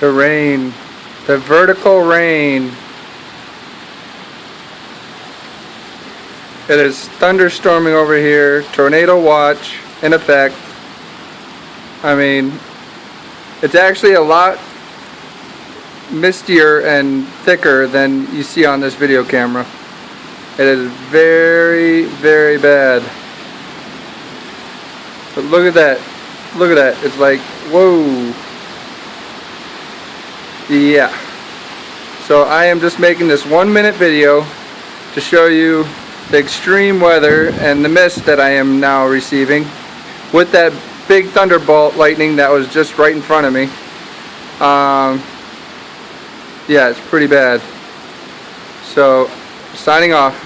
the rain, the vertical rain. It is thunderstorming over here, tornado watch in effect. I mean, it's actually a lot mistier and thicker than you see on this video camera. It is very, very bad. But look at that. Look at that. It's like, whoa. Yeah. So I am just making this 1-minute video to show you the extreme weather and the mist that I am now receiving with that big thunderbolt lightning that was just right in front of me. Yeah, it's pretty bad. So, signing off.